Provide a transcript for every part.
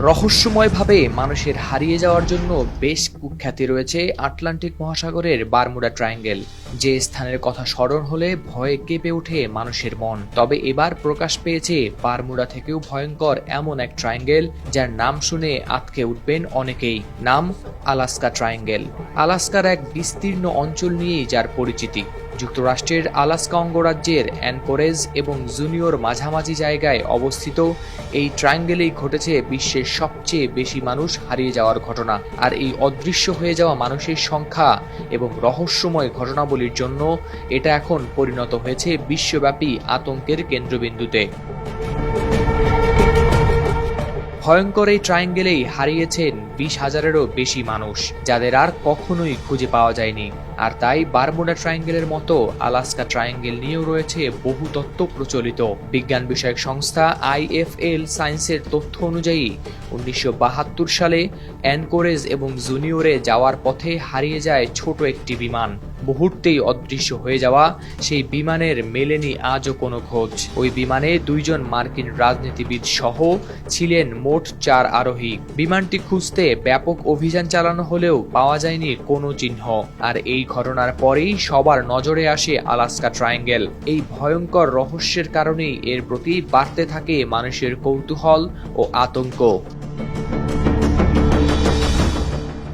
রহস্যময়ভাবে মানুষের হারিয়ে যাওয়ার জন্য বেশ কুখ্যাতি রয়েছে আটলান্টিক মহাসাগরের বারমুডা ট্রায়াঙ্গেল, যে স্থানের কথা স্মরণ হলে ভয়ে কেঁপে ওঠে মানুষের মন। তবে এবার প্রকাশ পেয়েছে বারমুডা থেকেও ভয়ঙ্কর এমন এক ট্রায়াঙ্গেল, যার নাম শুনে আঁতকে উঠবেন অনেকেই। নাম আলাস্কা ট্রায়াঙ্গেল। আলাস্কার এক বিস্তীর্ণ অঞ্চল নিয়েই যার পরিচিতি। যুক্তরাষ্ট্রের আলাস্কা অঙ্গরাজ্যের অ্যানকোরেজ এবং জুনিয়র মাঝামাঝি জায়গায় অবস্থিত এই ট্রায়াঙ্গেলেই ঘটেছে বিশ্বের সবচেয়ে বেশি মানুষ হারিয়ে যাওয়ার ঘটনা। আর এই অদৃশ্য হয়ে যাওয়া মানুষের সংখ্যা এবং রহস্যময় ঘটনাবলীর জন্য এটা এখন পরিণত হয়েছে বিশ্বব্যাপী আতঙ্কের কেন্দ্রবিন্দুতে। ভয়ঙ্কর এই ট্রায়াঙ্গেলেই হারিয়েছেন 20,000-এরও বেশি মানুষ, যাদের আর কখনোই খুঁজে পাওয়া যায়নি। আর তাই বারমুডা ট্রায়াঙ্গেলের মতো আলাস্কা ট্রায়াঙ্গেল নিয়েও রয়েছে বহু তথ্য প্রচলিত। বিজ্ঞান বিষয়ক সংস্থা IFL সায়েন্সের তথ্য অনুযায়ী 1972 সালে অ্যানকোরেজ এবং জুনিয়রে যাওয়ার পথে হারিয়ে যায় ছোট একটি বিমান। মুহূর্তেই অদৃশ্য হয়ে যাওয়া সেই বিমানের মেলেনি আজও কোনো খোঁজ। ওই বিমানে 2 জন মার্কিন রাজনীতিবিদ সহ ছিলেন মোট 4 আরোহী। বিমানটি খুঁজতে ব্যাপক অভিযান চালানো হলেও পাওয়া যায়নি কোনো চিহ্ন। আর এই ঘটনার পরেই সবার নজরে আসে আলাস্কা ট্রায়াঙ্গেল। এই ভয়ঙ্কর রহস্যের কারণেই এর প্রতি বাড়তে থাকে মানুষের কৌতূহল ও আতঙ্ক।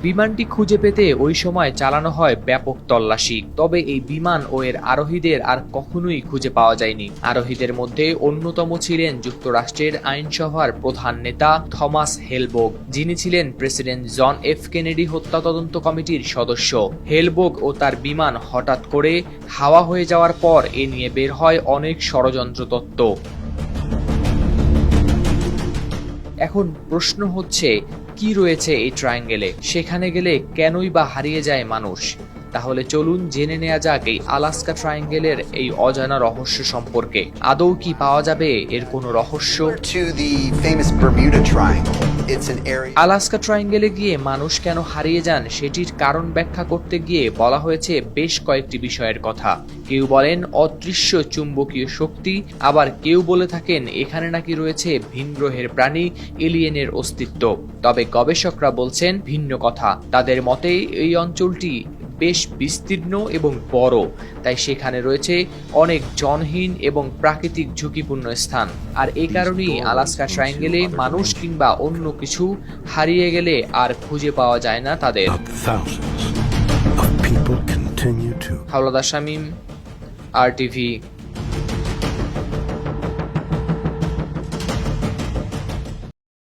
বিমানটি খুঁজে পেতে ওই সময় চালানো হয় ব্যাপক তল্লাশি। তবে এই বিমান ও এর আরোহীদের আর কখনোই খুঁজে পাওয়া যায়নি। আরোহীদের মধ্যে অন্যতম ছিলেন যুক্তরাষ্ট্রের আইনসভার প্রধান নেতা থমাস হেলবোগ, যিনি ছিলেন প্রেসিডেন্ট জন এফ কেনেডি হত্যা তদন্ত কমিটির সদস্য। হেলবোগ ও তার বিমান হঠাৎ করে হাওয়া হয়ে যাওয়ার পর এ নিয়ে বের হয় অনেক ষড়যন্ত্র তত্ত্ব। এখন প্রশ্ন হচ্ছে, কি রয়েছে এই ট্রায়াঙ্গেলে? সেখানে গেলে কেনই বা হারিয়ে যায় মানুষ? তাহলে চলুন জেনে নেওয়া যাক এই আলাস্কা ট্রায়াঙ্গেলের এই অজানা রহস্য সম্পর্কে। আদৌ কি পাওয়া যাবে এর কোনো রহস্য? আলাস্কা ট্রায়াঙ্গেলে গিয়ে মানুষ কেন হারিয়ে যান সেটির কারণ ব্যাখ্যা করতে গিয়ে বলা হয়েছে বেশ কয়েকটি বিষয়ের কথা। কেউ বলেন অদৃশ্য চুম্বকীয় শক্তি, আবার কেউ বলে থাকেন এখানে নাকি রয়েছে ভিনগ্রহের প্রাণী, এলিয়েনের অস্তিত্ব। তবে গবেষকরা বলছেন ভিন্ন কথা। তাদের মতে এই অঞ্চলটি বেশ বিস্তীর্ণ এবং বড়, তাই সেখানে রয়েছে অনেক জনহীন এবং প্রাকৃতিক ঝুঁকিপূর্ণ স্থান। আর এই কারণেই আলাস্কা ট্রায়াঙ্গেলে মানুষ কিংবা অন্য কিছু হারিয়ে গেলে আর খুঁজে পাওয়া যায় না তাদের। হাওলাদার শামীম, RTV।